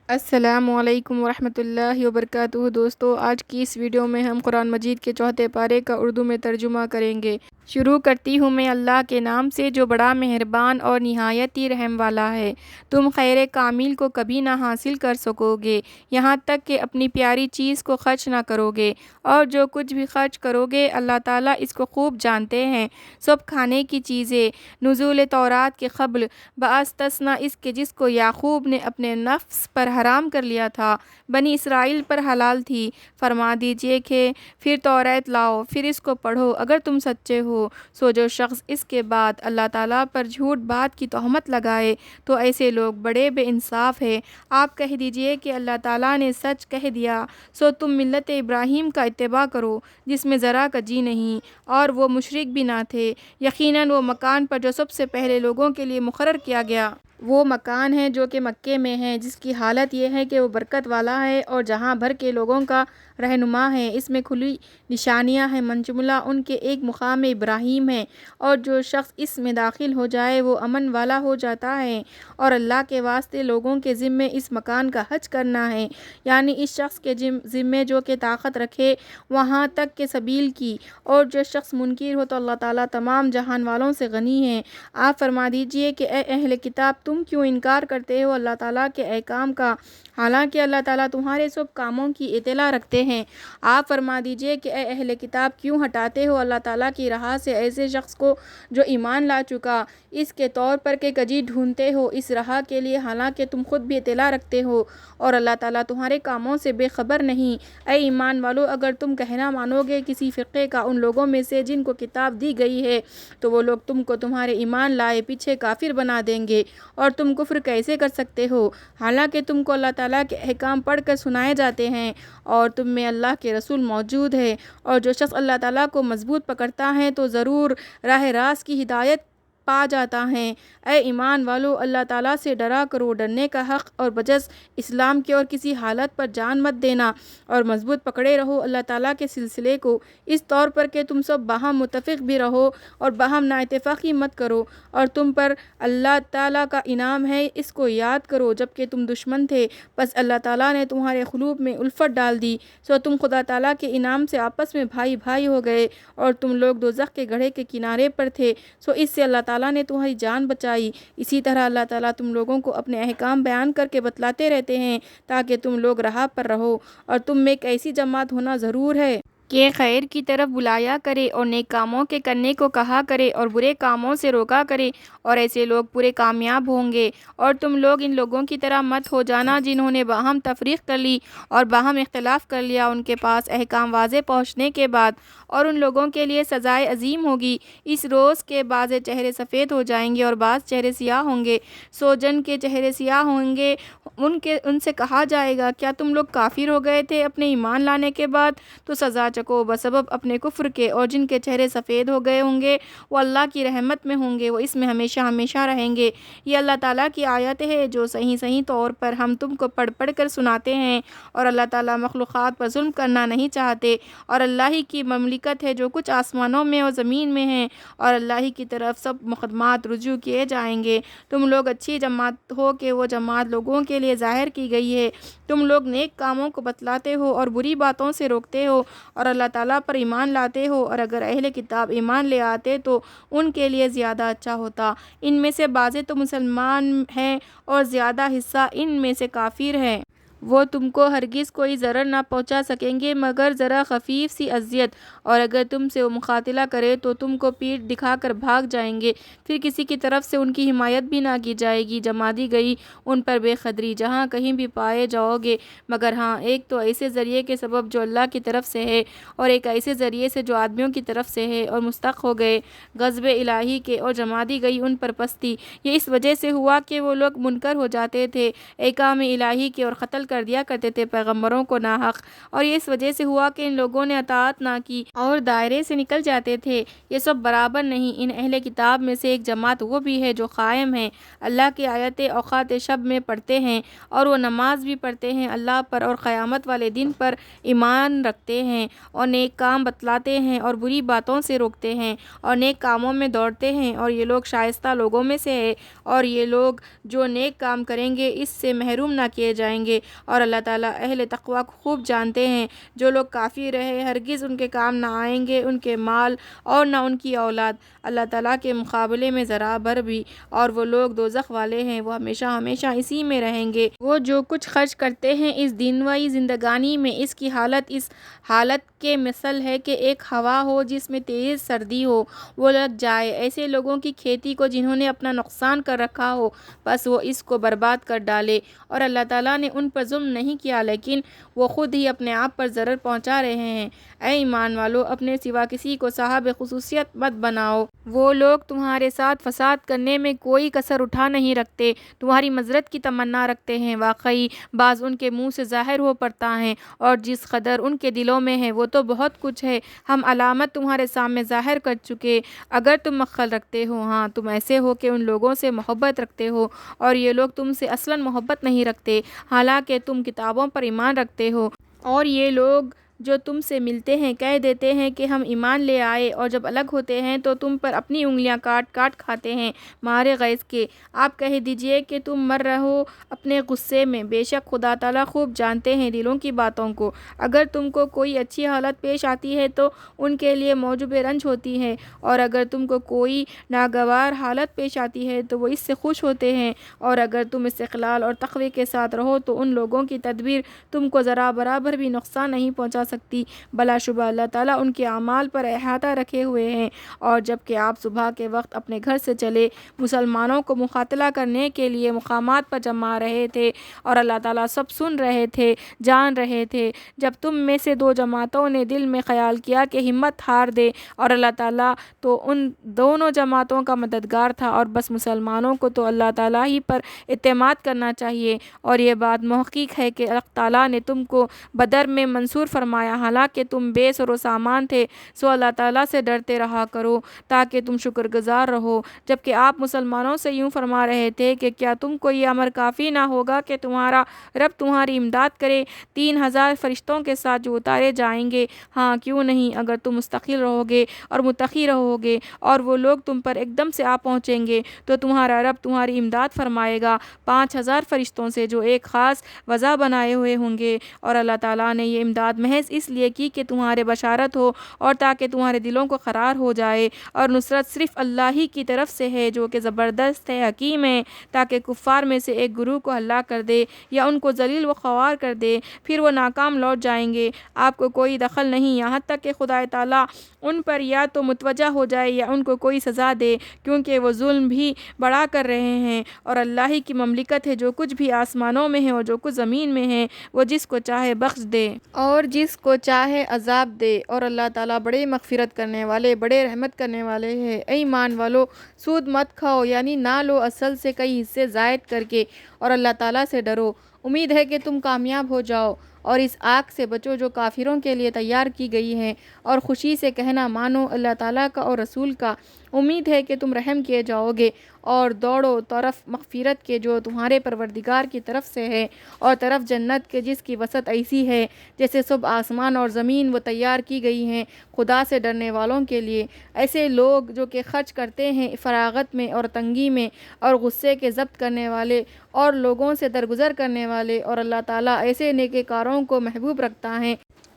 السلام علیکم ورحمۃ اللہ وبرکاتہ دوستو، آج کی اس ویڈیو میں ہم قرآن مجید کے چوتھے پارے کا اردو میں ترجمہ کریں گے۔ شروع کرتی ہوں میں اللہ کے نام سے جو بڑا مہربان اور نہایت ہی رحم والا ہے۔ تم خیر کامل کو کبھی نہ حاصل کر سکو گے یہاں تک کہ اپنی پیاری چیز کو خرچ نہ کرو گے، اور جو کچھ بھی خرچ کرو گے اللہ تعالیٰ اس کو خوب جانتے ہیں۔ سب کھانے کی چیزیں نزول تورات کے قبل باستثناء اس کے جس کو یعقوب نے اپنے نفس پر حرام کر لیا تھا بنی اسرائیل پر حلال تھی۔ فرما دیجئے کہ پھر تورات لاؤ، پھر اس کو پڑھو اگر تم سچے ہو۔ سو جو شخص اس کے بعد اللہ تعالیٰ پر جھوٹ بات کی تہمت لگائے تو ایسے لوگ بڑے بے انصاف ہیں۔ آپ کہہ دیجئے کہ اللہ تعالیٰ نے سچ کہہ دیا، سو تم ملت ابراہیم کا اتباع کرو جس میں ذرا کا جی نہیں اور وہ مشرک بھی نہ تھے۔ یقیناً وہ مکان پر جو سب سے پہلے لوگوں کے لیے مقرر کیا گیا وہ مکان ہے جو کہ مکے میں ہے، جس کی حالت یہ ہے کہ وہ برکت والا ہے اور جہاں بھر کے لوگوں کا رہنما ہے۔ اس میں کھلی نشانیاں ہیں، منجملہ ان کے ایک مقام ابراہیم ہے، اور جو شخص اس میں داخل ہو جائے وہ امن والا ہو جاتا ہے۔ اور اللہ کے واسطے لوگوں کے ذمے اس مکان کا حج کرنا ہے، یعنی اس شخص کے ذمے جو کہ طاقت رکھے وہاں تک کے سبیل کی، اور جو شخص منکر ہو تو اللہ تعالیٰ تمام جہان والوں سے غنی ہے۔ آپ فرما دیجئے کہ اے اہل کتاب، تم کیوں انکار کرتے ہو اللہ تعالیٰ کے احکام کا، حالانکہ اللہ تعالیٰ تمہارے سب کاموں کی اطلاع رکھتے ہیں۔ آپ فرما دیجئے کہ اے اہل کتاب، کیوں ہٹاتے ہو اللہ تعالیٰ کی راہ سے ایسے شخص کو جو ایمان لا چکا، اس کے طور پر کہ کجی ڈھونڈتے ہو اس راہ کے لیے حالانکہ تم خود بھی اطلاع رکھتے ہو، اور اللہ تعالیٰ تمہارے کاموں سے بے خبر نہیں۔ اے ایمان والو، اگر تم کہنا مانو گے کسی فرقے کا ان لوگوں میں سے جن کو کتاب دی گئی ہے، تو وہ لوگ تم کو تمہارے ایمان لائے پیچھے کافر بنا دیں گے، اور تم کفر کیسے کر سکتے ہو حالانکہ تم کو اللہ تعالیٰ کے احکام پڑھ کر سنائے جاتے ہیں اور تم میں اللہ کے رسول موجود ہے۔ اور جو شخص اللہ تعالیٰ کو مضبوط پکڑتا ہے تو ضرور راہ راست کی ہدایت پا جاتا ہے۔ اے ایمان والو، اللہ تعالیٰ سے ڈرا کرو ڈرنے کا حق، اور بجز اسلام کے اور کسی حالت پر جان مت دینا، اور مضبوط پکڑے رہو اللہ تعالیٰ کے سلسلے کو اس طور پر کہ تم سب باہم متفق بھی رہو اور باہم نا اتفاقی مت کرو، اور تم پر اللہ تعالیٰ کا انعام ہے اس کو یاد کرو جبکہ تم دشمن تھے، بس اللہ تعالیٰ نے تمہارے قلوب میں الفت ڈال دی، سو تم خدا تعالیٰ کے انعام سے آپس میں بھائی بھائی ہو گئے، اور تم لوگ دوزخ کے گڑھے کے کنارے پر تھے، سو اس سے اللہ تعالیٰ نے تمہاری جان بچائی۔ اسی طرح اللہ تعالیٰ تم لوگوں کو اپنے احکام بیان کر کے بتلاتے رہتے ہیں تاکہ تم لوگ راہ پر رہو، اور تم میں ایک ایسی جماعت ہونا ضرور ہے کہ خیر کی طرف بلایا کرے اور نیک کاموں کے کرنے کو کہا کرے اور برے کاموں سے روکا کرے، اور ایسے لوگ پورے کامیاب ہوں گے۔ اور تم لوگ ان لوگوں کی طرح مت ہو جانا جنہوں نے باہم تفریق کر لی اور باہم اختلاف کر لیا ان کے پاس احکام واضح پہنچنے کے بعد، اور ان لوگوں کے لیے سزائے عظیم ہوگی۔ اس روز کے بعض چہرے سفید ہو جائیں گے اور بعض چہرے سیاہ ہوں گے، سو جن کے چہرے سیاہ ہوں گے ان سے کہا جائے گا کیا تم لوگ کافر ہو گئے تھے اپنے ایمان لانے کے بعد، تو سزا چکو بسبب اپنے کفر کے، اور جن کے چہرے سفید ہو گئے ہوں گے وہ اللہ کی رحمت میں ہوں گے، وہ اس میں ہمیشہ ہمیشہ رہیں گے۔ یہ اللہ تعالیٰ کی آیت ہے جو صحیح صحیح طور پر ہم تم کو پڑھ پڑھ کر سناتے ہیں، اور اللہ تعالیٰ مخلوقات پر ظلم کرنا نہیں چاہتے، اور اللہ ہی کی مملکت ہے جو کچھ آسمانوں میں اور زمین میں ہے، اور اللہ ہی کی طرف سب مقدمات رجوع کیے جائیں گے۔ تم لوگ اچھی جماعت ہو کہ وہ جماعت لوگوں کے لیے ظاہر کی گئی ہے، تم لوگ نیک کاموں کو بتلاتے ہو اور بری باتوں سے روکتے ہو اور اللہ تعالیٰ پر ایمان لاتے ہو، اور اگر اہل کتاب ایمان لے آتے تو ان کے لیے زیادہ اچھا ہوتا۔ ان میں سے بعضے تو مسلمان ہیں اور زیادہ حصہ ان میں سے کافر ہیں۔ وہ تم کو ہرگز کوئی ضرر نہ پہنچا سکیں گے مگر ذرا خفیف سی اذیت، اور اگر تم سے وہ مقاتلہ کرے تو تم کو پیٹھ دکھا کر بھاگ جائیں گے، پھر کسی کی طرف سے ان کی حمایت بھی نہ کی جائے گی، جما دی گئی ان پر بے قدری جہاں کہیں بھی پائے جاؤ گے، مگر ہاں ایک تو ایسے ذریعے کے سبب جو اللہ کی طرف سے ہے، اور ایک ایسے ذریعے سے جو آدمیوں کی طرف سے ہے، اور مستحق ہو گئے غضب الہی کے، اور جما دی گئی ان پر پستی۔ یہ اس وجہ سے ہوا کہ وہ لوگ منکر ہو جاتے تھے احکام الہی کے اور قتل کر دیا کرتے تھے پیغمبروں کو ناحق، اور یہ اس وجہ سے ہوا کہ ان لوگوں نے اطاعت نہ کی اور دائرے سے نکل جاتے تھے۔ یہ سب برابر نہیں۔ ان اہل کتاب میں سے ایک جماعت وہ بھی ہے جو قائم ہیں، اللہ کی آیتیں اوقات شب میں پڑھتے ہیں، اور وہ نماز بھی پڑھتے ہیں، اللہ پر اور قیامت والے دن پر ایمان رکھتے ہیں، اور نیک کام بتلاتے ہیں اور بری باتوں سے روکتے ہیں، اور نیک کاموں میں دوڑتے ہیں، اور یہ لوگ شائستہ لوگوں میں سے ہے، اور یہ لوگ جو نیک کام کریں گے اس سے محروم نہ کیے جائیں گے۔ اور اللہ تعالیٰ اہل تقویٰ کو خوب جانتے ہیں۔ جو لوگ کافر رہے ہرگز ان کے کام نہ آئیں گے ان کے مال اور نہ ان کی اولاد اللہ تعالیٰ کے مقابلے میں ذرا بھر بھی، اور وہ لوگ دوزخ والے ہیں، وہ ہمیشہ ہمیشہ اسی میں رہیں گے۔ وہ جو کچھ خرچ کرتے ہیں اس دنیاوی زندگانی میں، اس کی حالت اس حالت کے مثل ہے کہ ایک ہوا ہو جس میں تیز سردی ہو، وہ لگ جائے ایسے لوگوں کی کھیتی کو جنہوں نے اپنا نقصان کر رکھا ہو، بس وہ اس کو برباد کر ڈالے۔ اور اللہ تعالیٰ نے ان پر ظلم نہیں کیا لیکن وہ خود ہی اپنے آپ پر ضرر پہنچا رہے ہیں۔ اے ایمان والو، اپنے سوا کسی کو صاحب خصوصیت مت بناؤ۔ وہ لوگ تمہارے ساتھ فساد کرنے میں کوئی کسر اٹھا نہیں رکھتے، تمہاری معذرت کی تمنا رکھتے ہیں، واقعی بعض ان کے منہ سے ظاہر ہو پڑتا ہے، اور جس قدر ان کے دلوں میں ہے وہ تو بہت کچھ ہے۔ ہم علامت تمہارے سامنے ظاہر کر چکے، اگر تم عقل رکھتے ہو۔ ہاں، تم ایسے ہو کہ ان لوگوں سے محبت رکھتے ہو، اور یہ لوگ تم سے اصلاً محبت نہیں رکھتے، حالانکہ تم کتابوں پر ایمان رکھتے ہو۔ اور یہ لوگ جو تم سے ملتے ہیں کہہ دیتے ہیں کہ ہم ایمان لے آئے، اور جب الگ ہوتے ہیں تو تم پر اپنی انگلیاں کاٹ کاٹ کھاتے ہیں مارے غیظ کے۔ آپ کہہ دیجئے کہ تم مر رہو اپنے غصے میں، بے شک خدا تعالیٰ خوب جانتے ہیں دلوں کی باتوں کو۔ اگر تم کو کوئی اچھی حالت پیش آتی ہے تو ان کے لیے موجب رنج ہوتی ہے، اور اگر تم کو کوئی ناگوار حالت پیش آتی ہے تو وہ اس سے خوش ہوتے ہیں، اور اگر تم استقلال اور تقوی کے ساتھ رہو تو ان لوگوں کی تدبیر تم کو ذرا برابر بھی نقصان نہیں پہنچا سکتی۔ بلا شبہ اللہ تعالیٰ ان کے اعمال پر احاطہ رکھے ہوئے ہیں۔ اور جب کہ آپ صبح کے وقت اپنے گھر سے چلے مسلمانوں کو مقاتلہ کرنے کے لیے مقامات پر جما رہے تھے، اور اللہ تعالیٰ سب سن رہے تھے، جان رہے تھے، جب تم میں سے دو جماعتوں نے دل میں خیال کیا کہ ہمت ہار دے، اور اللہ تعالیٰ تو ان دونوں جماعتوں کا مددگار تھا، اور بس مسلمانوں کو تو اللہ تعالیٰ ہی پر اعتماد کرنا چاہیے۔ اور یہ بات محقق ہے کہ اللہ تعالیٰ نے تم کو بدر میں منصور فرمایا، حالانکہ تم بے سر و سامان تھے، سو اللہ تعالیٰ سے ڈرتے رہا کرو تاکہ تم شکر گزار رہو۔ جبکہ آپ مسلمانوں سے یوں فرما رہے تھے کہ کیا تم کو یہ امر کافی نہ ہوگا کہ تمہارا رب تمہاری امداد کرے 3000 فرشتوں کے ساتھ جو اتارے جائیں گے؟ ہاں، کیوں نہیں، اگر تم مستقل رہو گے اور متقی رہو گے، اور وہ لوگ تم پر ایک دم سے آ پہنچیں گے تو تمہارا رب تمہاری امداد فرمائے گا 5000 فرشتوں سے جو ایک خاص وضع بنائے ہوئے ہوں گے۔ اور اللہ تعالیٰ نے یہ امداد محض اس لیے کی کہ تمہارے بشارت ہو اور تاکہ تمہارے دلوں کو قرار ہو جائے، اور نصرت صرف اللہ ہی کی طرف سے ہے جو کہ زبردست ہے، حکیم ہے، تاکہ کفار میں سے ایک گروہ کو ہلاک کر دے یا ان کو ذلیل و خوار کر دے، پھر وہ ناکام لوٹ جائیں گے۔ آپ کو کوئی دخل نہیں یہاں تک کہ خدا تعالیٰ ان پر یا تو متوجہ ہو جائے یا ان کو کوئی سزا دے، کیونکہ وہ ظلم بھی بڑا کر رہے ہیں۔ اور اللہ ہی کی مملکت ہے، جو کچھ بھی آسمانوں میں ہے اور جو کچھ زمین میں ہے، وہ جس کو چاہے بخش دے اور جس کو چاہے عذاب دے، اور اللہ تعالیٰ بڑے مغفرت کرنے والے، بڑے رحمت کرنے والے ہیں۔ اے ایمان والو، سود مت کھاؤ، یعنی نہ لو اصل سے کئی حصے زائد کر کے، اور اللہ تعالیٰ سے ڈرو، امید ہے کہ تم کامیاب ہو جاؤ، اور اس آگ سے بچو جو کافروں کے لیے تیار کی گئی ہے، اور خوشی سے کہنا مانو اللہ تعالیٰ کا اور رسول کا، امید ہے کہ تم رحم کیے جاؤ گے، اور دوڑو طرف مغفرت کے جو تمہارے پروردگار کی طرف سے ہے، اور طرف جنت کے جس کی وسعت ایسی ہے جیسے سب آسمان اور زمین وہ تیار کی گئی ہیں خدا سے ڈرنے والوں کے لیے۔ ایسے لوگ جو کہ خرچ کرتے ہیں فراغت میں اور تنگی میں، اور غصے کے ضبط کرنے والے اور لوگوں سے درگزر کرنے والے، اور اللہ تعالیٰ ایسے نیکوکاروں کو محبوب رکھتا ہے۔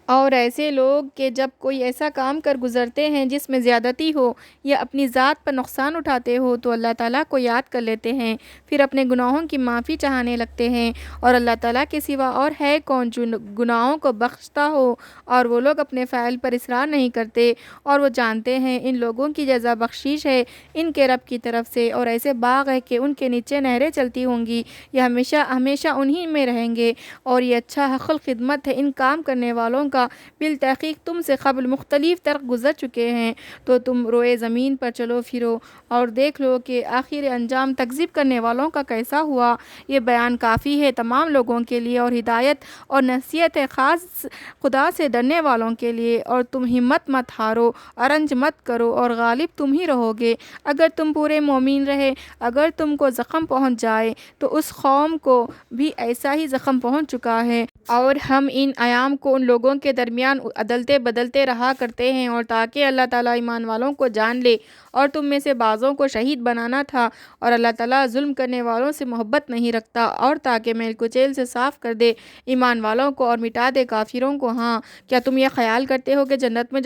اور ایسے لوگ کہ جب کوئی ایسا کام کر گزرتے ہیں جس میں زیادتی ہو یا اپنی ذات پر نقصان اٹھاتے ہو تو اللہ تعالیٰ کو یاد کر لیتے ہیں، پھر اپنے گناہوں کی معافی چاہنے لگتے ہیں، اور اللہ تعالیٰ کے سوا اور ہے کون جو گناہوں کو بخشتا ہو، اور وہ لوگ اپنے فعل پر اصرار نہیں کرتے، اور وہ جانتے ہیں ان لوگوں کی جزا بخشش ہے ان کے رب کی طرف سے، اور ایسے باغ ہے کہ ان کے نیچے نہریں چلتی ہوں گی، یہ ہمیشہ ہمیشہ انہی میں رہیں گے، اور یہ اچھا حق الخدمت ہے ان کام کرنے والوں کا کا بالتحقیق تم سے قبل مختلف طرق گزر چکے ہیں، تو تم روئے زمین پر چلو پھرو اور دیکھ لو کہ آخر انجام تکذیب کرنے والوں کا کیسا ہوا۔ یہ بیان کافی ہے تمام لوگوں کے لیے اور ہدایت اور نصیحت ہے خاص خدا سے ڈرنے والوں کے لیے۔ اور تم ہمت مت ہارو، ارنج مت کرو اور غالب تم ہی رہو گے اگر تم پورے مومن رہے۔ اگر تم کو زخم پہنچ جائے تو اس قوم کو بھی ایسا ہی زخم پہنچ چکا ہے، اور ہم ان ایام کو ان لوگوں کے درمیان عدلتے بدلتے رہا کرتے ہیں، اور تاکہ اللہ تعالیٰ ایمان والوں کو جان لے اور تم میں سے بعضوں کو شہید بنانا تھا، اور اللہ تعالیٰ ظلم کرنے والوں سے محبت نہیں رکھتا، اور تاکہ میل کچیل سے صاف کر دے ایمان والوں کو اور مٹا دے کافروں کو۔ ہاں، کیا تم یہ خیال کرتے ہو کہ جنت میں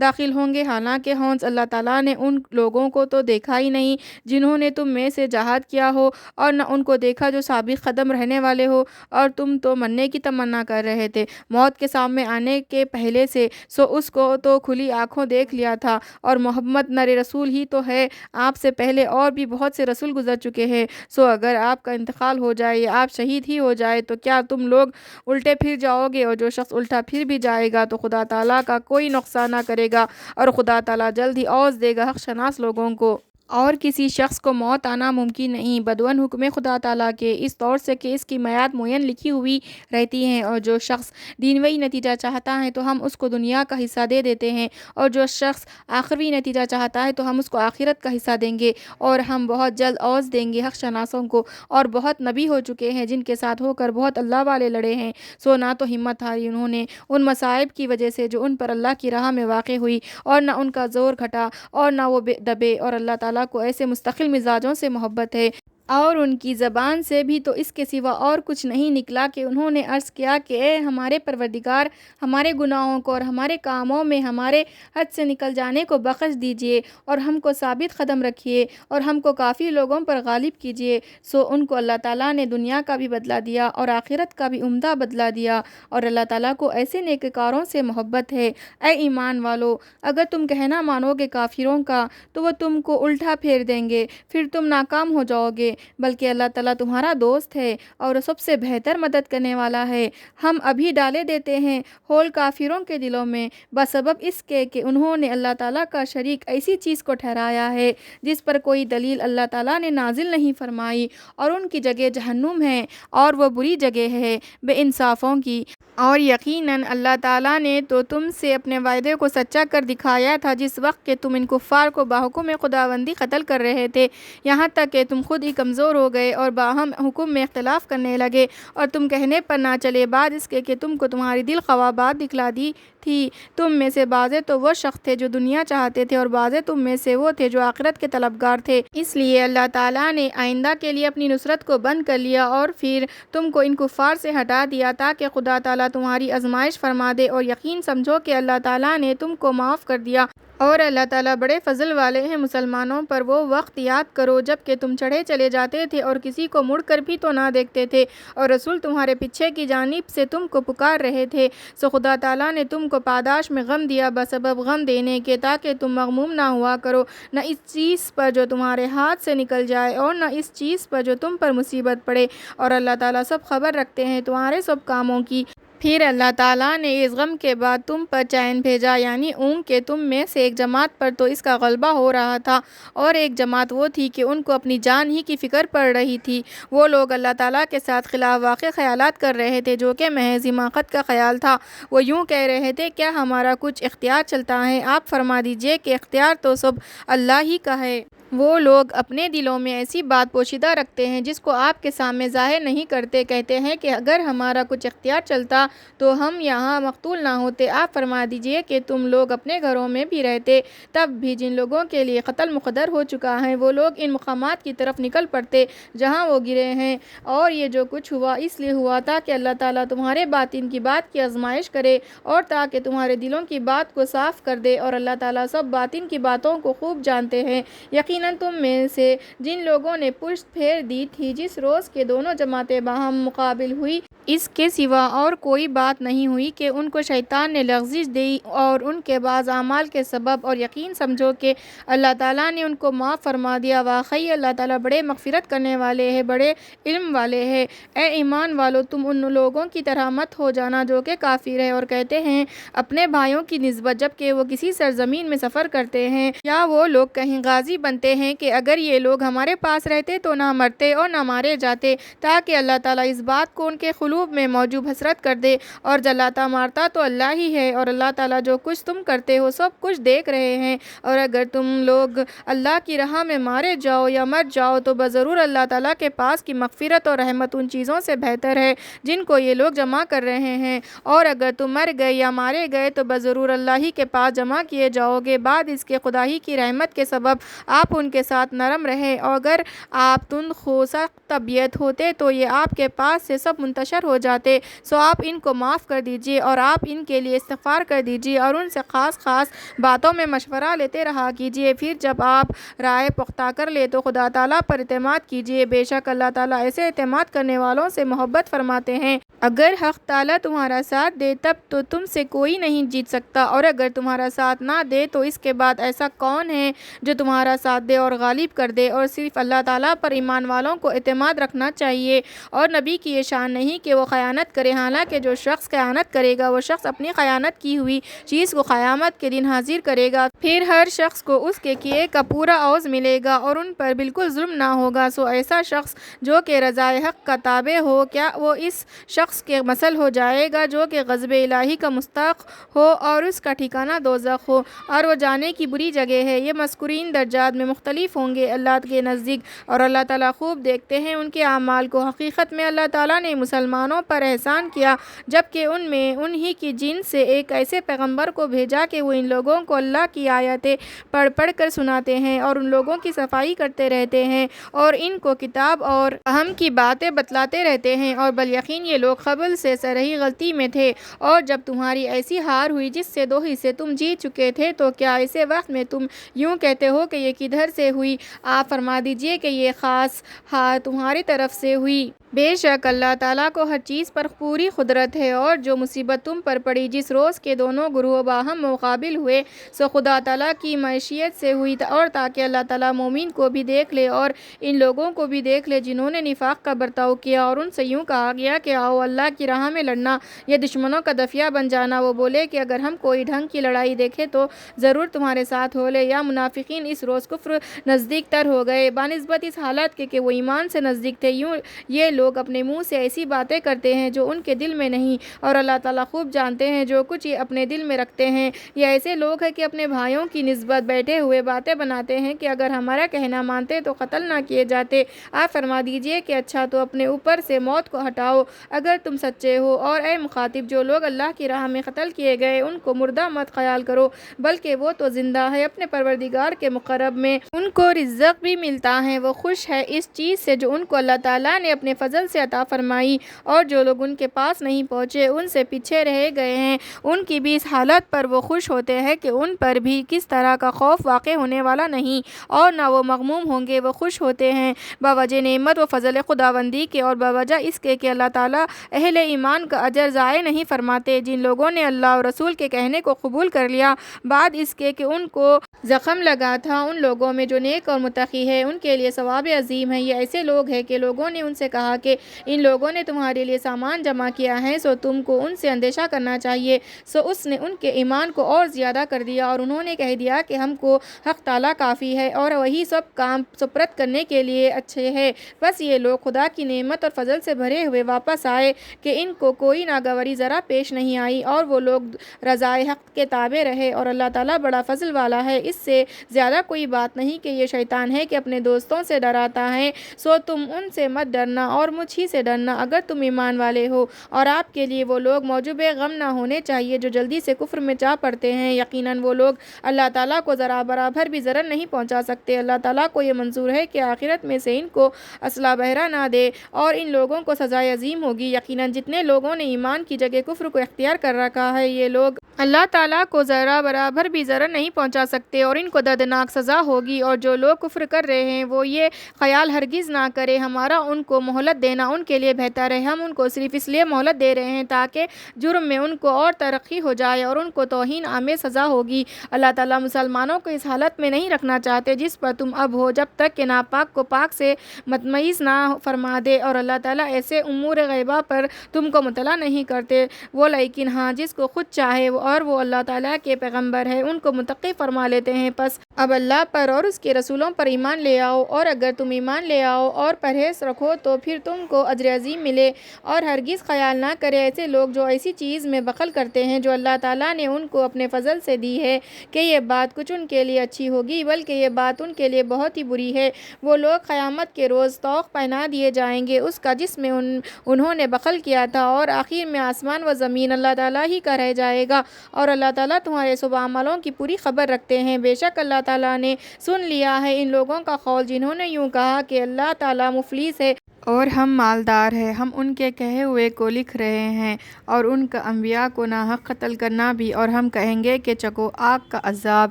داخل ہوں گے؟ حالانکہ ہونس اللہ تعالیٰ نے ان لوگوں کو تو دیکھا ہی نہیں جنہوں نے تم میں سے جہاد کیا ہو، اور نہ ان کو دیکھا جو ثابت قدم رہنے والے ہو، اور تم تو مرنے کی تمنا کر رہے تھے موت کے سامنے آنے کے پہلے سے، سو اس کو تو کھلی آنکھوں دیکھ لیا تھا، اور محمد نر رسول ہی تو ہے، آپ سے پہلے اور بھی بہت سے رسول گزر چکے ہیں، سو اگر آپ کا انتقال ہو جائے یا آپ شہید ہی ہو جائے تو کیا تم لوگ الٹے پھر جاؤ گے؟ اور جو شخص الٹا پھر بھی جائے گا تو خدا تعالیٰ کا کوئی نقصان نہ کرے گا، اور خدا تعالیٰ جلد ہی اوز دے گا حق شناس لوگوں کو۔ اور کسی شخص کو موت آنا ممکن نہیں بدون حکم خدا تعالیٰ کے، اس طور سے کہ اس کی میعاد معین لکھی ہوئی رہتی ہے، اور جو شخص دنیوی نتیجہ چاہتا ہے تو ہم اس کو دنیا کا حصہ دے دیتے ہیں، اور جو شخص آخروی نتیجہ چاہتا ہے تو ہم اس کو آخرت کا حصہ دیں گے، اور ہم بہت جلد اوز دیں گے حق شناسوں کو۔ اور بہت نبی ہو چکے ہیں جن کے ساتھ ہو کر بہت اللہ والے لڑے ہیں، سو نہ تو ہمت ہاری انہوں نے ان مصائب کی وجہ سے جو ان پر اللہ کی راہ میں واقع ہوئی، اور نہ ان کا زور گھٹا، اور نہ وہ دبے، اور اللہ تعالیٰ کو ایسے مستقل مزاجوں سے محبت ہے اور ان کی زبان سے بھی تو اس کے سوا اور کچھ نہیں نکلا کہ انہوں نے عرض کیا کہ اے ہمارے پروردگار، ہمارے گناہوں کو اور ہمارے کاموں میں ہمارے حد سے نکل جانے کو بخش دیجئے، اور ہم کو ثابت قدم رکھیے، اور ہم کو کافی لوگوں پر غالب کیجئے۔ سو ان کو اللہ تعالیٰ نے دنیا کا بھی بدلہ دیا اور آخرت کا بھی عمدہ بدلہ دیا، اور اللہ تعالیٰ کو ایسے نیکوکاروں سے محبت ہے۔ اے ایمان والو، اگر تم کہنا مانو گے کافروں کا تو وہ تم کو الٹا پھیر دیں گے، پھر تم ناکام ہو جاؤ گے، بلکہ اللہ تعالیٰ تمہارا دوست ہے اور سب سے بہتر مدد کرنے والا ہے۔ ہم ابھی ڈالے دیتے ہیں ہول کافروں کے دلوں میں بسبب اس کے کہ انہوں نے اللہ تعالیٰ کا شریک ایسی چیز کو ٹھہرایا ہے جس پر کوئی دلیل اللہ تعالیٰ نے نازل نہیں فرمائی، اور ان کی جگہ جہنم ہے اور وہ بری جگہ ہے بے انصافوں کی۔ اور یقیناً اللہ تعالیٰ نے تو تم سے اپنے وعدے کو سچا کر دکھایا تھا جس وقت کہ تم ان کفار کو باحکم خداوندی قتل کر رہے تھے، یہاں تک کہ تم خود ہی کمزور ہو گئے اور باہم حکم میں اختلاف کرنے لگے، اور تم کہنے پر نہ چلے بعد اس کے کہ تم کو تمہاری دل خواہات دکھلا دی تھی۔ تم میں سے بعضے تو وہ شخص تھے جو دنیا چاہتے تھے، اور بعضے تم میں سے وہ تھے جو آخرت کے طلبگار تھے، اس لیے اللہ تعالیٰ نے آئندہ کے لیے اپنی نصرت کو بند کر لیا اور پھر تم کو ان کفار سے ہٹا دیا تاکہ خدا تعالیٰ تمہاری آزمائش فرما دے، اور یقین سمجھو کہ اللہ تعالیٰ نے تم کو معاف کر دیا اور اللہ تعالیٰ بڑے فضل والے ہیں مسلمانوں پر۔ وہ وقت یاد کرو جب کہ تم چڑھے چلے جاتے تھے اور کسی کو مڑ کر بھی تو نہ دیکھتے تھے، اور رسول تمہارے پیچھے کی جانب سے تم کو پکار رہے تھے، سو خدا تعالیٰ نے تم کو پاداش میں غم دیا بسبب غم دینے کے تاکہ تم مغموم نہ ہوا کرو، نہ اس چیز پر جو تمہارے ہاتھ سے نکل جائے اور نہ اس چیز پر جو تم پر مصیبت پڑے، اور اللہ تعالیٰ سب خبر رکھتے ہیں تمہارے سب کاموں کی۔ پھر اللہ تعالیٰ نے اس غم کے بعد تم پر چین بھیجا، یعنی اونگ کہ تم میں سے ایک جماعت پر تو اس کا غلبہ ہو رہا تھا، اور ایک جماعت وہ تھی کہ ان کو اپنی جان ہی کی فکر پڑ رہی تھی۔ وہ لوگ اللہ تعالیٰ کے ساتھ خلاف واقع خیالات کر رہے تھے جو کہ محض حماقت کا خیال تھا۔ وہ یوں کہہ رہے تھے کیا ہمارا کچھ اختیار چلتا ہے؟ آپ فرما دیجئے کہ اختیار تو سب اللہ ہی کا ہے۔ وہ لوگ اپنے دلوں میں ایسی بات پوشیدہ رکھتے ہیں جس کو آپ کے سامنے ظاہر نہیں کرتے، کہتے ہیں کہ اگر ہمارا کچھ اختیار چلتا تو ہم یہاں مقتول نہ ہوتے۔ آپ فرما دیجئے کہ تم لوگ اپنے گھروں میں بھی رہتے، تب بھی جن لوگوں کے لیے قتل مقدر ہو چکا ہے وہ لوگ ان مقامات کی طرف نکل پڑتے جہاں وہ گرے ہیں، اور یہ جو کچھ ہوا اس لیے ہوا تاکہ اللہ تعالیٰ تمہارے باطن کی بات کی آزمائش کرے اور تاکہ تمہارے دلوں کی بات کو صاف کر دے، اور اللہ تعالیٰ سب باطن کی باتوں کو خوب جانتے ہیں۔ یقیناً یقیناً تم میں سے جن لوگوں نے پشت پھیر دی تھی جس روز کے دونوں جماعتیں باہم مقابل ہوئی، اس کے سوا اور کوئی بات نہیں ہوئی کہ ان کو شیطان نے لغزش دی اور ان کے بعض اعمال کے سبب، اور یقین سمجھو کہ اللہ تعالیٰ نے ان کو معاف فرما دیا۔ واقعی اللہ تعالیٰ بڑے مغفرت کرنے والے ہیں، بڑے علم والے ہیں۔ اے ایمان والو، تم ان لوگوں کی طرح مت ہو جانا جو کہ کافر ہیں اور کہتے ہیں اپنے بھائیوں کی نسبت جبکہ وہ کسی سرزمین میں سفر کرتے ہیں، یا وہ لوگ کہیں غازی بنتے ہیں کہ اگر یہ لوگ ہمارے پاس رہتے تو نہ مرتے اور نہ مارے جاتے، تاکہ اللہ تعالیٰ اس بات کو ان کے قلوب میں موجب حسرت کر دے، اور جلاتا مارتا تو اللہ ہی ہے، اور اللہ تعالیٰ جو کچھ تم کرتے ہو سب کچھ دیکھ رہے ہیں۔ اور اگر تم لوگ اللہ کی راہ میں مارے جاؤ یا مر جاؤ تو بضرور اللہ تعالیٰ کے پاس کی مغفرت اور رحمت ان چیزوں سے بہتر ہے جن کو یہ لوگ جمع کر رہے ہیں، اور اگر تم مر گئے یا مارے گئے تو بضرور اللہ ہی کے پاس جمع کیے جاؤ گے، بعد اس کے خدا ہی کی رحمت کے سبب آپ ان کے ساتھ نرم رہے، اور اگر آپ تند خو سخت طبیعت ہوتے تو یہ آپ کے پاس سے سب منتشر ہو جاتے، سو آپ ان کو معاف کر دیجئے اور آپ ان کے لیے استغفار کر دیجئے اور ان سے خاص باتوں میں مشورہ لیتے رہا کیجئے، پھر جب آپ رائے پختہ کر لے تو خدا تعالیٰ پر اعتماد کیجئے، بے شک اللہ تعالیٰ ایسے اعتماد کرنے والوں سے محبت فرماتے ہیں۔ اگر حق تعالیٰ تمہارا ساتھ دے تب تو تم سے کوئی نہیں جیت سکتا، اور اگر تمہارا ساتھ نہ دے تو اس کے بعد ایسا کون ہے جو تمہارا ساتھ دے اور غالب کر دے، اور صرف اللہ تعالیٰ پر ایمان والوں کو اعتماد رکھنا چاہیے، اور نبی کی یہ شان نہیں کہ وہ خیانت کرے، حالانکہ جو شخص خیانت کرے گا وہ شخص اپنی خیانت کی ہوئی چیز کو قیامت کے دن حاضر کرے گا، پھر ہر شخص کو اس کے کیے کا پورا عوض ملے گا اور ان پر بالکل ظلم نہ ہوگا، سو ایسا شخص جو کہ رضائے حق کا تابع ہو، کیا وہ اس شخص کے مثل ہو جائے گا جو کہ غضب الہی کا مستحق ہو اور اس کا ٹھکانہ دوزخ ہو اور وہ جانے کی بری جگہ ہے۔ یہ مذکورین درجات میں مختلف ہوں گے اللہ کے نزدیک، اور اللہ تعالیٰ خوب دیکھتے ہیں ان کے اعمال کو۔ حقیقت میں اللہ تعالیٰ نے مسلمانوں پر احسان کیا جبکہ ان میں انہی کی جنس سے ایک ایسے پیغمبر کو بھیجا کہ وہ ان لوگوں کو اللہ کی آیتیں پڑھ پڑھ کر سناتے ہیں اور ان لوگوں کی صفائی کرتے رہتے ہیں اور ان کو کتاب اور اہم کی باتیں بتلاتے رہتے ہیں، اور بالیقین یہ لوگ قبل سے صریح غلطی میں تھے۔ اور جب تمہاری ایسی ہار ہوئی جس سے دو حصے تم جیت چکے تھے تو کیا ایسے وقت میں تم یوں کہتے ہو کہ یہ کدھر سے ہوئی؟ آپ فرما دیجئے کہ یہ خاص ہار تمہاری طرف سے ہوئی۔ بے شک اللہ تعالیٰ کو ہر چیز پر پوری قدرت ہے، اور جو مصیبت تم پر پڑی جس روز کے دونوں گروہ باہم مقابل ہوئے سو خدا تعالیٰ کی معیشت سے ہوئی، اور تاکہ اللہ تعالیٰ مومن کو بھی دیکھ لے اور ان لوگوں کو بھی دیکھ لے جنہوں نے نفاق کا برتاؤ کیا، اور ان سے یوں کہا گیا کہ آؤ اللہ کی راہ میں لڑنا یا دشمنوں کا دفیہ بن جانا۔ وہ بولے کہ اگر ہم کوئی ڈھنگ کی لڑائی دیکھیں تو ضرور تمہارے ساتھ ہو لے، یا منافقین اس روز کفر نزدیک تر ہو گئے بنسبت اس حالت کے کہ وہ ایمان سے نزدیک تھے، یوں یہ لوگ اپنے منہ سے ایسی باتیں کرتے ہیں جو ان کے دل میں نہیں، اور اللہ تعالیٰ خوب جانتے ہیں جو کچھ یہ اپنے دل میں رکھتے ہیں۔ یہ ایسے لوگ ہیں کہ اپنے بھائیوں کی نسبت بیٹھے ہوئے باتیں بناتے ہیں کہ اگر ہمارا کہنا مانتے تو قتل نہ کیے جاتے۔ آپ فرما دیجئے کہ اچھا تو اپنے اوپر سے موت کو ہٹاؤ اگر تم سچے ہو، اور اے مخاطب جو لوگ اللہ کی راہ میں قتل کیے گئے ان کو مردہ مت خیال کرو بلکہ وہ تو زندہ ہے اپنے پروردگار کے مقرب میں، ان کو رزق بھی ملتا ہے، وہ خوش ہے اس چیز سے جو ان کو اللہ تعالیٰ نے اپنے فضل سے عطا فرمائی، اور جو لوگ ان کے پاس نہیں پہنچے ان سے پیچھے رہ گئے ہیں ان کی بھی اس حالت پر وہ خوش ہوتے ہیں کہ ان پر بھی کس طرح کا خوف واقع ہونے والا نہیں، اور نہ وہ مغموم ہوں گے، وہ خوش ہوتے ہیں بوجہ نعمت و فضل خداوندی کے اور بوجہ اس کے کہ اللہ تعالیٰ اہل ایمان کا اجر ضائع نہیں فرماتے۔ جن لوگوں نے اللہ اور رسول کے کہنے کو قبول کر لیا بعد اس کے کہ ان کو زخم لگا تھا، ان لوگوں میں جو نیک اور متقی ہے ان کے لیے ثواب عظیم ہے۔ یہ ایسے لوگ ہیں کہ لوگوں نے ان سے کہا کہ ان لوگوں نے تمہارے لیے سامان جمع کیا ہے سو تم کو ان سے اندیشہ کرنا چاہیے، سو اس نے ان کے ایمان کو اور زیادہ کر دیا اور انہوں نے کہہ دیا کہ ہم کو حق تعالیٰ کافی ہے اور وہی سب کام سپرد کرنے کے لیے اچھے ہے۔ بس یہ لوگ خدا کی نعمت اور فضل سے بھرے ہوئے واپس آئے کہ ان کو کوئی ناگواری ذرا پیش نہیں آئی، اور وہ لوگ رضائے حق کے تابع رہے، اور اللہ تعالیٰ بڑا فضل والا ہے۔ اس سے زیادہ کوئی بات نہیں کہ یہ شیطان ہے کہ اپنے دوستوں سے ڈراتا ہے، سو تم ان سے مت ڈرنا اور مجھ ہی سے ڈرنا اگر تم ایمان والے ہو، اور آپ کے لیے وہ لوگ موجب غم نہ ہونے چاہیے جو جلدی سے کفر میں جا پڑتے ہیں۔ یقیناً وہ لوگ اللہ تعالیٰ کو ذرا برابر بھی ضرر نہیں پہنچا سکتے۔ اللہ تعالیٰ کو یہ منظور ہے کہ آخرت میں سے ان کو اصلا بہرا نہ دے اور ان لوگوں کو سزائے عظیم ہوگی۔ یقیناً جتنے لوگوں نے ایمان کی جگہ کفر کو اختیار کر رکھا ہے، یہ لوگ اللہ تعالیٰ کو ذرا برابر بھی ضرر نہیں پہنچا سکتے اور ان کو دردناک سزا ہوگی۔ اور جو لوگ کفر کر رہے ہیں وہ یہ خیال ہرگز نہ کرے ہمارا ان کو مہلت دینا ان کے لیے بہتر ہے، ہم ان کو صرف اس لیے مہلت دے رہے ہیں تاکہ جرم میں ان کو اور ترقی ہو جائے اور ان کو توہین آمیز سزا ہوگی۔ اللہ تعالیٰ مسلمانوں کو اس حالت میں نہیں رکھنا چاہتے جس پر تم اب ہو، جب تک کہ ناپاک کو پاک سے متمیز نہ فرما دے، اور اللہ تعالیٰ ایسے امور غیبہ پر تم کو مطلع نہیں کرتے۔ وہ لیکن ہاں جس کو خود چاہے اور وہ اللہ تعالیٰ کے پیغمبر ہے ان کو متقی فرما لیتے ہیں۔ پس اب اللہ پر اور اس کے رسولوں پر ایمان لے آؤ، اور اگر تم ایمان لے آؤ اور پرہیز رکھو تو پھر تم کو اجر عظیم ملے۔ اور ہرگز خیال نہ کرے ایسے لوگ جو ایسی چیز میں بخل کرتے ہیں جو اللہ تعالیٰ نے ان کو اپنے فضل سے دی ہے کہ یہ بات کچھ ان کے لیے اچھی ہوگی، بلکہ یہ بات ان کے لیے بہت ہی بری ہے۔ وہ لوگ قیامت کے روز طوق پہنا دیے جائیں گے اس کا جس میں انہوں نے بخل کیا تھا، اور آخر میں آسمان و زمین اللہ تعالیٰ ہی کا رہ جائے گا، اور اللہ تعالیٰ تمہارے صبح عملوں کی پوری خبر رکھتے ہیں۔ بے شک اللہ تعالیٰ نے سن لیا ہے ان لوگوں کا قول جنہوں نے یوں کہا کہ اللہ تعالیٰ مفلس ہے اور ہم مالدار ہیں۔ ہم ان کے کہے ہوئے کو لکھ رہے ہیں اور ان کا انبیاء کو ناحق قتل کرنا بھی، اور ہم کہیں گے کہ چکھو آگ کا عذاب،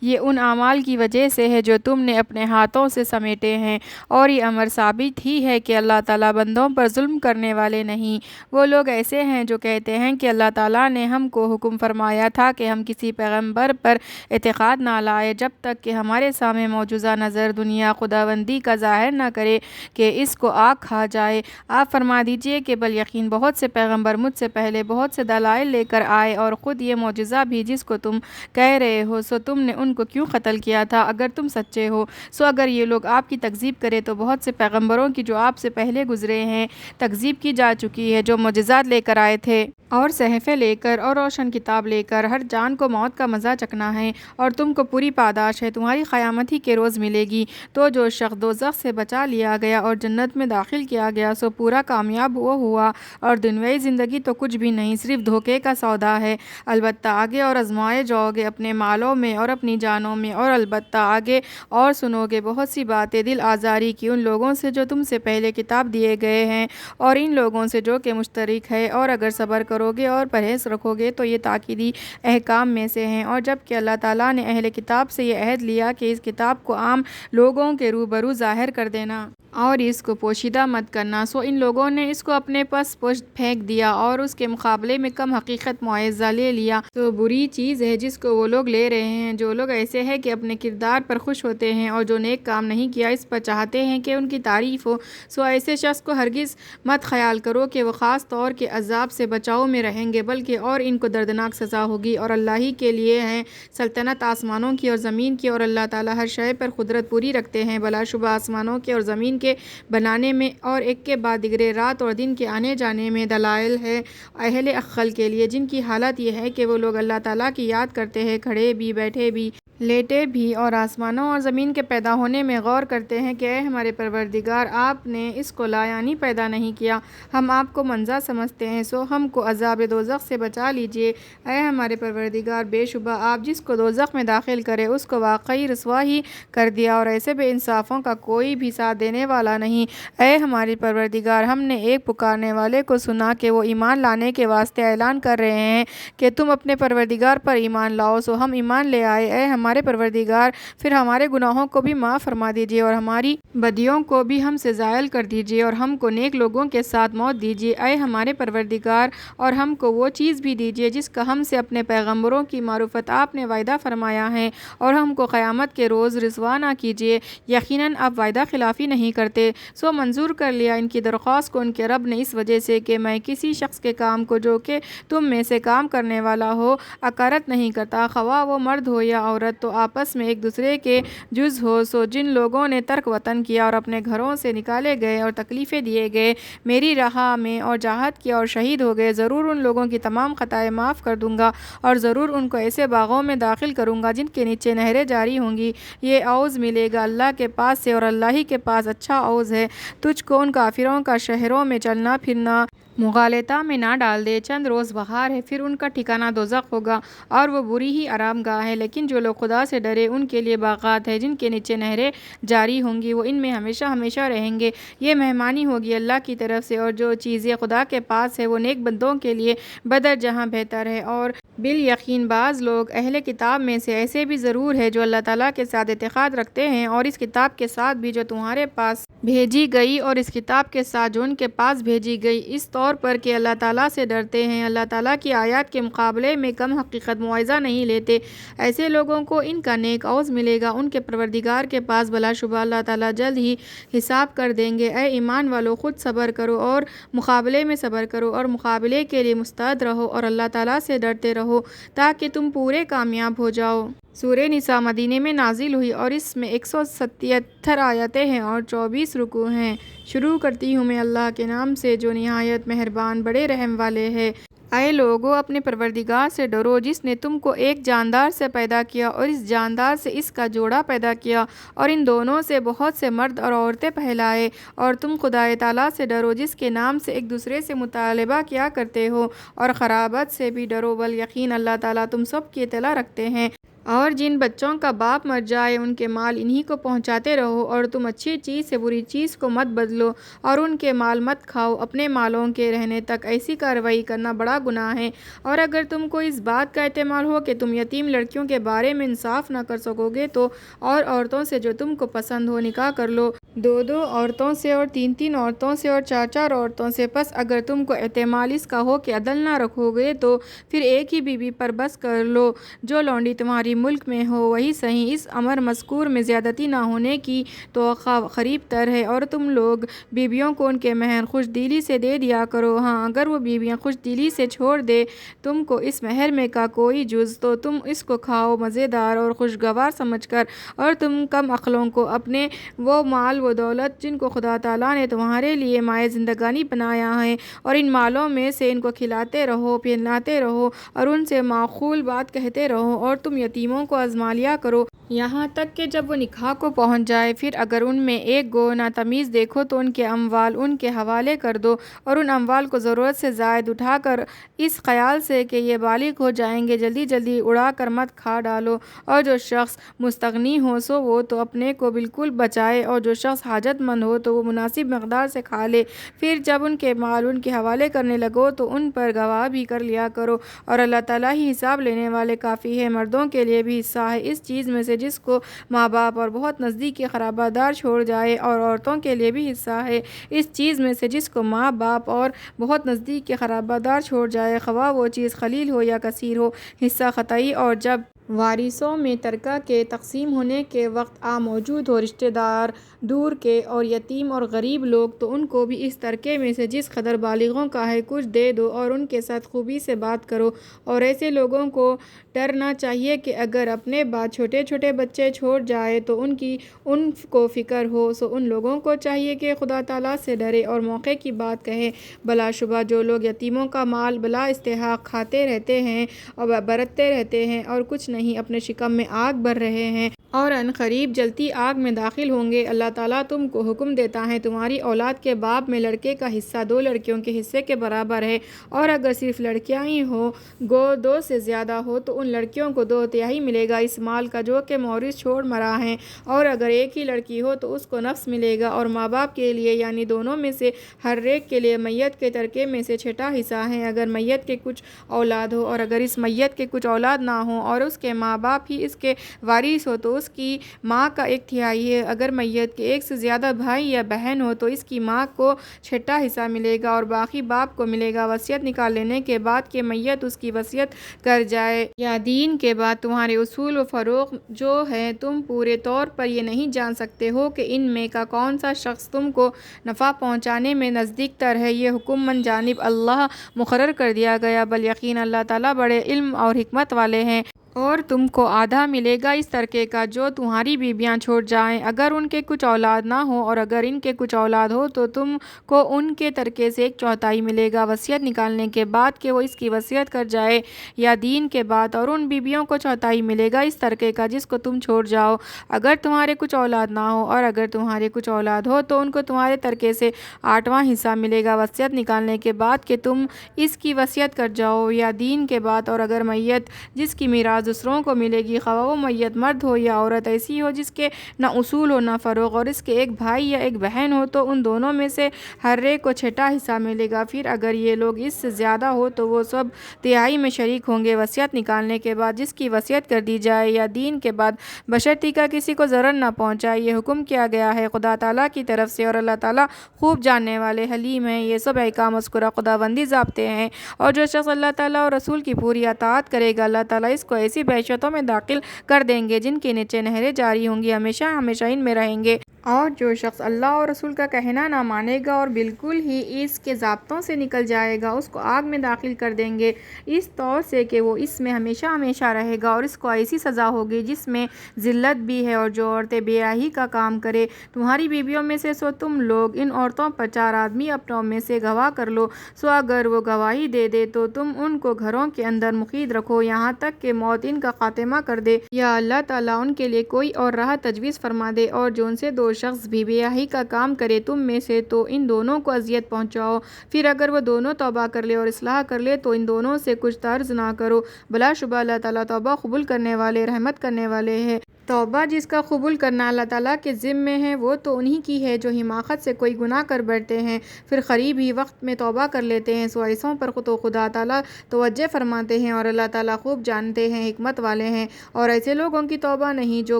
یہ ان اعمال کی وجہ سے ہے جو تم نے اپنے ہاتھوں سے سمیٹے ہیں، اور یہ امر ثابت ہی ہے کہ اللہ تعالیٰ بندوں پر ظلم کرنے والے نہیں۔ وہ لوگ ایسے ہیں جو کہتے ہیں کہ اللہ تعالیٰ نے ہم کو حکم فرمایا تھا کہ ہم کسی پیغمبر پر اعتقاد نہ لائیں جب تک کہ ہمارے سامنے معجزہ نظر دنیا خداوندی کا ظاہر نہ کرے کہ اس کو آگ کھا جائے۔ آپ فرما دیجئے کہ بل یقین بہت سے پیغمبر مجھ سے پہلے بہت سے دلائل لے کر آئے، اور خود یہ معجزہ بھی جس کو تم کہہ رہے ہو، سو تم نے ان کو کیوں قتل کیا تھا اگر تم سچے ہو؟ سو اگر یہ لوگ آپ کی تکذیب کرے تو بہت سے پیغمبروں کی جو آپ سے پہلے گزرے ہیں تکذیب کی جا چکی ہے، جو معجزات لے کر آئے تھے اور صحیفے لے کر اور روشن کتاب لے کر۔ ہر جان کو موت کا مزہ چکھنا ہے اور تم کو پوری پاداش ہے، تمہاری قیامت ہی کے روز ملے گی۔ تو جو شخص دوزخ سے بچا لیا گیا اور جنت میں داخل کیا گیا سو پورا کامیاب وہ ہوا، اور دنیاوی زندگی تو کچھ بھی نہیں، صرف دھوکے کا سودا ہے۔ البتہ آگے اور آزمائے جاؤ گے اپنے مالوں میں اور اپنی جانوں میں، اور البتہ آگے اور سنو گے بہت سی باتیں دل آزاری کی ان لوگوں سے جو تم سے پہلے کتاب دیے گئے ہیں اور ان لوگوں سے جو کہ مشترک ہے، اور اگر صبر کرو گے اور پرہیز رکھو گے تو یہ تاکیدی احکام میں سے ہیں۔ اور جب کہ اللہ تعالیٰ نے اہل کتاب سے یہ عہد لیا کہ اس کتاب کو عام لوگوں کے روبرو ظاہر کر دینا اور اس کو پوشیدہ مت کرنا، سو ان لوگوں نے اس کو اپنے پس پشت پھینک دیا اور اس کے مقابلے میں کم حقیقت معاوضہ لے لیا۔ تو بری چیز ہے جس کو وہ لوگ لے رہے ہیں۔ جو لوگ ایسے ہیں کہ اپنے کردار پر خوش ہوتے ہیں اور جو نیک کام نہیں کیا اس پر چاہتے ہیں کہ ان کی تعریف ہو، سو ایسے شخص کو ہرگز مت خیال کرو کہ وہ خاص طور کے عذاب سے بچاؤ میں رہیں گے، بلکہ اور ان کو دردناک سزا ہوگی۔ اور اللہ ہی کے لیے ہے سلطنت آسمانوں کی اور زمین کی، اور اللہ تعالیٰ ہر شے پر قدرت پوری رکھتے ہیں۔ بلا شبہ آسمانوں کے اور زمین کے بنانے میں اور ایک کے بعد دیگرے رات اور دن کے آنے جانے میں دلائل ہے اہل عقل کے لیے، جن کی حالت یہ ہے کہ وہ لوگ اللہ تعالیٰ کی یاد کرتے ہیں، کھڑے بھی، بیٹھے بھی، لیٹے بھی، اور آسمانوں اور زمین کے پیدا ہونے میں غور کرتے ہیں کہ اے ہمارے پروردگار، آپ نے اس کو لا یعنی پیدا نہیں کیا، ہم آپ کو منزہ سمجھتے ہیں، سو ہم کو عذاب دوزخ سے بچا لیجئے۔ اے ہمارے پروردگار، بے شبہ آپ جس کو دوزخ میں داخل کرے اس کو واقعی رسوا ہی کر دیا، اور ایسے بے انصافوں کا کوئی بھی ساتھ دینے والا نہیں۔ اے ہمارے پروردگار، ہم نے ایک پکارنے والے کو سنا کہ وہ ایمان لانے کے واسطے اعلان کر رہے ہیں کہ تم اپنے پروردگار پر ایمان لاؤ، سو ہم ایمان لے آئے۔ اے ہمارے پروردگار، پھر ہمارے گناہوں کو بھی معاف فرما دیجئے اور ہماری بدیوں کو بھی ہم سے زائل کر دیجئے، اور ہم کو نیک لوگوں کے ساتھ موت دیجئے۔ اے ہمارے پروردگار، اور ہم کو وہ چیز بھی دیجئے جس کا ہم سے اپنے پیغمبروں کی معرفت آپ نے وعدہ فرمایا ہے، اور ہم کو قیامت کے روز رسوا نہ کیجئے، یقیناً آپ وعدہ خلافی نہیں کرتے۔ سو منظور کر لیا ان کی درخواست کو ان کے رب نے اس وجہ سے کہ میں کسی شخص کے کام کو جو کہ تم میں سے کام کرنے والا ہو اکرت نہیں کرتا، خواہ وہ مرد ہو یا عورت، تو آپس میں ایک دوسرے کے جز ہو۔ سو جن لوگوں نے ترک وطن تنگ کیا اور اپنے گھروں سے نکالے گئے اور تکلیفیں دیے گئے، میری راہ میں اور جہاد کیا اور شہید ہو گئے، ضرور ان لوگوں کی تمام خطائیں معاف کر دوں گا اور ضرور ان کو ایسے باغوں میں داخل کروں گا جن کے نیچے نہریں جاری ہوں گی۔ یہ عوض ملے گا اللہ کے پاس سے اور اللہ ہی کے پاس اچھا عوض ہے۔ تجھ کو ان کافروں کا شہروں میں چلنا پھرنا مغالطہ میں نہ ڈال دے، چند روز بہار ہے پھر ان کا ٹھکانہ دوزخ ہوگا اور وہ بری ہی آرام گاہ ہے، لیکن جو لوگ خدا سے ڈرے ان کے لیے باغات ہیں جن کے نیچے نہریں جاری ہوں گی، وہ ان میں ہمیشہ ہمیشہ رہیں گے۔ یہ مہمانی ہوگی اللہ کی طرف سے اور جو چیزیں خدا کے پاس ہے وہ نیک بندوں کے لیے بدر جہاں بہتر ہے۔ اور بالیقین بعض لوگ اہل کتاب میں سے ایسے بھی ضرور ہیں جو اللہ تعالیٰ کے ساتھ اعتقاد رکھتے ہیں اور اس کتاب کے ساتھ بھی جو تمہارے پاس بھیجی گئی اور اس کتاب کے ساتھ جو ان کے پاس بھیجی گئی، اس طور پر کہ اللہ تعالیٰ سے ڈرتے ہیں، اللہ تعالیٰ کی آیات کے مقابلے میں کم حقیقت معاوضہ نہیں لیتے۔ ایسے لوگوں کو ان کا نیک عوض ملے گا ان کے پروردگار کے پاس، بلا شبہ اللہ تعالیٰ جلد ہی حساب کر دیں گے۔ اے ایمان والو، خود صبر کرو اور مقابلے میں صبر کرو اور مقابلے کے لیے مستعد رہو اور اللہ تعالیٰ سے ڈرتے رہو تاکہ تم پورے کامیاب ہو جاؤ۔ سورہ نساء مدینے میں نازل ہوئی اور اس میں 177 آیتیں ہیں اور 24 رکوع ہیں۔ شروع کرتی ہوں میں اللہ کے نام سے جو نہایت مہربان بڑے رحم والے ہے۔ اے لوگو، اپنے پروردگار سے ڈرو جس نے تم کو ایک جاندار سے پیدا کیا اور اس جاندار سے اس کا جوڑا پیدا کیا اور ان دونوں سے بہت سے مرد اور عورتیں پہلائے، اور تم خدائے تعالیٰ سے ڈرو جس کے نام سے ایک دوسرے سے مطالبہ کیا کرتے ہو، اور خرابت سے بھی ڈرو، بالیقین اللہ تعالیٰ تم سب کی اطلاع رکھتے ہیں۔ اور جن بچوں کا باپ مر جائے ان کے مال انہی کو پہنچاتے رہو، اور تم اچھی چیز سے بری چیز کو مت بدلو اور ان کے مال مت کھاؤ، اپنے مالوں کے رہنے تک ایسی کارروائی کرنا بڑا گناہ ہے۔ اور اگر تم کو اس بات کا احتمال ہو کہ تم یتیم لڑکیوں کے بارے میں انصاف نہ کر سکو گے تو اور عورتوں سے جو تم کو پسند ہو نکاح کر لو، 2 عورتوں سے اور 3 عورتوں سے اور 4 عورتوں سے۔ پس اگر تم کو احتمال اس کا ہو کہ عدل نہ رکھو گے تو پھر ایک ہی بیوی پر بس کر لو، جو لونڈی تمہاری ملک میں ہو وہی صحیح۔ اس امر مذکور میں زیادتی نہ ہونے کی توقع قریب تر ہے، اور تم لوگ بیویوں کو ان کے مہر خوش دلی سے دے دیا کرو۔ ہاں، اگر وہ بیویاں خوش دلی سے چھوڑ دے تم کو اس مہر میں کا کوئی جز تو تم اس کو کھاؤ مزیدار اور خوشگوار سمجھ کر، اور تم کم عقلوں کو اپنے وہ مال و دولت جن کو خدا تعالیٰ نے تمہارے لیے مائے زندگانی بنایا ہے، اور ان مالوں میں سے ان کو کھلاتے رہو، پہناتے رہو اور ان سے معقول بات کہتے رہو، اور تم یتیموں کو آزما لیا کرو یہاں تک کہ جب وہ نکاح کو پہنچ جائے۔ پھر اگر ان میں ایک گو ناتمیز دیکھو تو ان کے اموال ان کے حوالے کر دو، اور ان اموال کو ضرورت سے زائد اٹھا کر اس خیال سے کہ یہ بالغ ہو جائیں گے جلدی جلدی اڑا کر مت کھا ڈالو۔ اور جو شخص مستغنی ہو سو وہ تو اپنے کو بالکل بچائے، اور جو شخص حاجت مند ہو تو وہ مناسب مقدار سے کھا لے۔ پھر جب ان کے مال ان کے حوالے کرنے لگو تو ان پر گواہ بھی کر لیا کرو، اور اللہ تعالیٰ ہی حساب لینے والے کافی ہے۔ مردوں کے لیے بھی حصہ ہے اس چیز میں سے جس کو ماں باپ اور بہت نزدیک کے قرابہ دار چھوڑ جائے، اور عورتوں کے لیے بھی حصہ ہے اس چیز میں سے جس کو ماں باپ اور بہت نزدیک کے قرابہ دار چھوڑ جائے، خواہ وہ چیز قلیل ہو یا کثیر ہو۔ حصہ قطعی، اور جب وارثوں میں ترکہ کے تقسیم ہونے کے وقت موجود ہو رشتہ دار دور کے اور یتیم اور غریب لوگ، تو ان کو بھی اس ترکے میں سے جس قدر بالغوں کا ہے کچھ دے دو، اور ان کے ساتھ خوبی سے بات کرو۔ اور ایسے لوگوں کو ڈرنا چاہیے کہ اگر اپنے بعد چھوٹے چھوٹے بچے چھوڑ جائے تو ان کو فکر ہو، سو ان لوگوں کو چاہیے کہ خدا تعالیٰ سے ڈرے اور موقع کی بات کہے۔ بلا شبہ جو لوگ یتیموں کا مال بلا استحقاق کھاتے رہتے ہیں اور برتتے رہتے ہیں اور کچھ نہیں اپنے شکم میں آگ بھر رہے ہیں اور ان قریب جلتی آگ میں داخل ہوں گے، اللہ تعالیٰ تم کو حکم دیتا ہے تمہاری اولاد کے باب میں لڑکے کا حصہ 2 لڑکیوں کے حصے کے برابر ہے، اور اگر صرف لڑکیاں ہی ہوں گو 2 سے زیادہ ہو تو ان لڑکیوں کو 2/3 ملے گا اس مال کا جو کہ مورث چھوڑ مرا ہے، اور اگر ایک ہی لڑکی ہو تو اس کو نصف ملے گا، اور ماں باپ کے لیے یعنی دونوں میں سے ہر ایک کے لیے میت کے ترکے میں سے 6واں حصہ ہے اگر میت کے کچھ اولاد ہو، اور اگر اس میت کے کچھ اولاد نہ ہو اور اس کے ماں باپ ہی اس کے وارث ہو تو اس کی ماں کا 1/3 ہے، اگر میت کے 1 سے زیادہ بھائی یا بہن ہو تو اس کی ماں کو 6واں حصہ ملے گا اور باقی باپ کو ملے گا وصیت نکال لینے کے بعد کہ میت اس کی وصیت کر جائے یا دین کے بعد۔ تمہارے اصول و فروغ جو ہے تم پورے طور پر یہ نہیں جان سکتے ہو کہ ان میں کا کون سا شخص تم کو نفع پہنچانے میں نزدیک تر ہے، یہ حکم من جانب اللہ مقرر کر دیا گیا، بل یقین اللہ تعالیٰ بڑے علم اور حکمت والے ہیں۔ اور تم کو آدھا ملے گا اس ترکے کا جو تمہاری بیویاں چھوڑ جائیں، اگر ان کے کچھ اولاد نہ ہو، اور اگر ان کے کچھ اولاد ہو تو تم کو ان کے ترکے سے 1/4 ملے گا وصیت نکالنے کے بعد کہ وہ اس کی وصیت کر جائے یا دین کے بعد، اور ان بیویوں کو 1/4 ملے گا اس ترکے کا جس کو تم چھوڑ جاؤ اگر تمہارے کچھ اولاد نہ ہو، اور اگر تمہارے کچھ اولاد ہو تو ان کو تمہارے ترکے سے 8واں حصہ ملے گا وصیت نکالنے کے بعد کہ تم اس کی وصیت کر جاؤ یا دین کے بعد، اور اگر میت جس کی میراث دوسروں کو ملے گی، خواہ وہ میت مرد ہو یا عورت ایسی ہو جس کے نہ اصول ہو نہ فروغ، اور اس کے ایک بھائی یا ایک بہن ہو، تو ان دونوں میں سے ہر ایک کو 6واں حصہ ملے گا۔ پھر اگر یہ لوگ اس سے زیادہ ہو تو وہ سب 1/3 میں شریک ہوں گے وصیت نکالنے کے بعد جس کی وصیت کر دی جائے یا دین کے بعد، بشرطیکہ کہ کسی کو ضرر نہ پہنچائے۔ یہ حکم کیا گیا ہے خدا تعالیٰ کی طرف سے، اور اللہ تعالیٰ خوب جاننے والے حلیم ہیں۔ یہ سب احکام مذکورہ خداوندی ضابطے ہیں، اور جو شخص اللہ تعالیٰ اور رسول کی پوری اطاعت کرے گا، اللہ تعالیٰ اس کو ایسی بہشتوں میں داخل کر دیں گے جن کے نیچے نہریں جاری ہوں گی، ہمیشہ ہمیشہ ان میں رہیں گے۔ اور جو شخص اللہ اور رسول کا کہنا نہ مانے گا اور بالکل ہی اس کے ضابطوں سے نکل جائے گا، اس کو آگ میں داخل کر دیں گے اس طور سے کہ وہ اس میں ہمیشہ ہمیشہ رہے گا، اور اس کو ایسی سزا ہوگی جس میں ذلت بھی ہے۔ اور جو عورتیں بے حیائی کا کام کرے تمہاری بیویوں میں سے، سو تم لوگ ان عورتوں پر 4 آدمی اپنوں میں سے گواہ کر لو، سو اگر وہ گواہی دے دے تو تم ان کو گھروں کے اندر مقید رکھو یہاں تک کہ موت ان کا خاتمہ کر دے یا اللہ تعالیٰ ان کے لیے کوئی اور راہ تجویز فرما دے۔ اور جو ان سے 2 شخص بھی بے حیائی کا کام کرے تم میں سے، تو ان دونوں کو اذیت پہنچاؤ، پھر اگر وہ دونوں توبہ کر لے اور اصلاح کر لے تو ان دونوں سے کچھ طرز نہ کرو، بلا شبہ اللہ تعالیٰ توبہ قبول کرنے والے رحمت کرنے والے ہیں۔ توبہ جس کا قبول کرنا اللہ تعالیٰ کے ذمے ہے وہ تو انہی کی ہے جو حماقت سے کوئی گناہ کر بیٹھتے ہیں پھر قریب ہی وقت میں توبہ کر لیتے ہیں، سو ایسوں پر تو خدا تعالیٰ توجہ فرماتے ہیں، اور اللہ تعالیٰ خوب جانتے ہیں، حکمت والے ہیں۔ اور ایسے لوگوں کی توبہ نہیں جو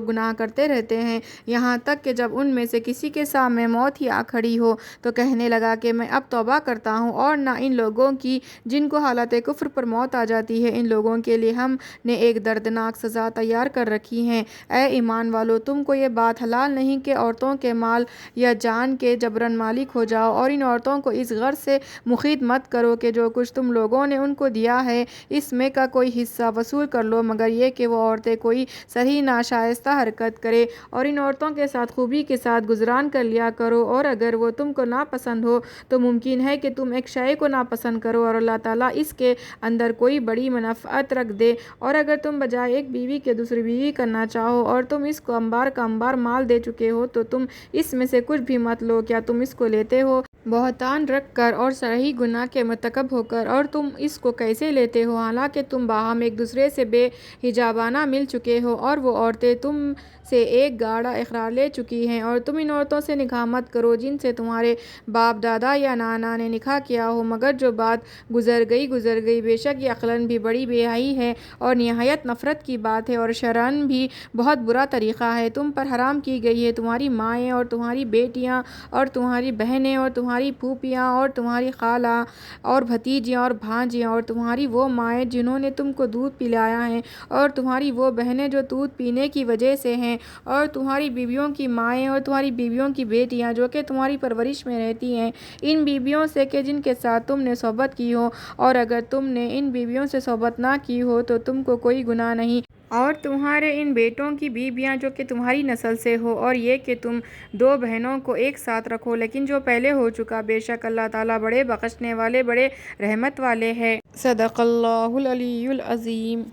گناہ کرتے رہتے ہیں یہاں تک کہ جب ان میں سے کسی کے سامنے موت ہی آ کھڑی ہو تو کہنے لگا کہ میں اب توبہ کرتا ہوں، اور نہ ان لوگوں کی جن کو حالت کفر پر موت آ جاتی ہے، ان لوگوں کے لیے ہم نے ایک دردناک سزا تیار کر رکھی ہے۔ اے ایمان والو، تم کو یہ بات حلال نہیں کہ عورتوں کے مال یا جان کے جبراً مالک ہو جاؤ، اور ان عورتوں کو اس غرض سے مقید مت کرو کہ جو کچھ تم لوگوں نے ان کو دیا ہے اس میں کا کوئی حصہ وصول کر لو، مگر یہ کہ وہ عورتیں کوئی صحیح ناشائستہ حرکت کرے، اور ان عورتوں کے ساتھ خوبی کے ساتھ گزران کر لیا کرو، اور اگر وہ تم کو ناپسند ہو تو ممکن ہے کہ تم ایک شے کو ناپسند کرو اور اللہ تعالیٰ اس کے اندر کوئی بڑی منفعت رکھ دے، اور اگر تم بجائے ایک بیوی کے دوسری بیوی کرنا چاہو اور تم اس کو انبار کا انبار مال دے چکے ہو تو تم اس میں سے کچھ بھی مت لو، کیا تم اس کو لیتے ہو بہتان رکھ کر اور صریح گناہ کے مرتکب ہو کر، اور تم اس کو کیسے لیتے ہو حالانکہ تم باہم ایک دوسرے سے بے حجابانہ مل چکے ہو، اور وہ عورتیں تم سے ایک گاڑھا اقرار لے چکی ہیں، اور تم ان عورتوں سے نکاح مت کرو جن سے تمہارے باپ دادا یا نانا نے نکاح کیا ہو، مگر جو بات گزر گئی، بے شک یہ عقلاً بھی بڑی بے حیائی ہے اور نہایت نفرت کی بات ہے، اور شرعاً بھی بہت برا طریقہ ہے۔ تم پر حرام کی گئی ہے تمہاری مائیں اور تمہاری بیٹیاں اور تمہاری بہنیں اور تمہاری پھوپھیاں اور تمہاری خالہ اور بھتیجیاں اور بھانجیاں، اور تمہاری وہ مائیں جنہوں نے تم کو دودھ پلایا ہے، اور تمہاری وہ بہنیں جو دودھ پینے کی وجہ سے ہیں، اور تمہاری بیویوں کی مائیں اور تمہاری بیویوں کی بیٹیاں جو کہ تمہاری پرورش میں رہتی ہیں، ان بیویوں سے کہ جن کے ساتھ تم نے صحبت کی ہو، اور اگر تم نے ان بیویوں سے صحبت نہ کی ہو تو تم کو کوئی گناہ نہیں، اور تمہارے ان بیٹوں کی بیویاں جو کہ تمہاری نسل سے ہو، اور یہ کہ تم 2 بہنوں کو ایک ساتھ رکھو لیکن جو پہلے ہو چکا، بے شک اللہ تعالیٰ بڑے بخشنے والے بڑے رحمت والے ہے۔ صدق اللہ العلی العظیم۔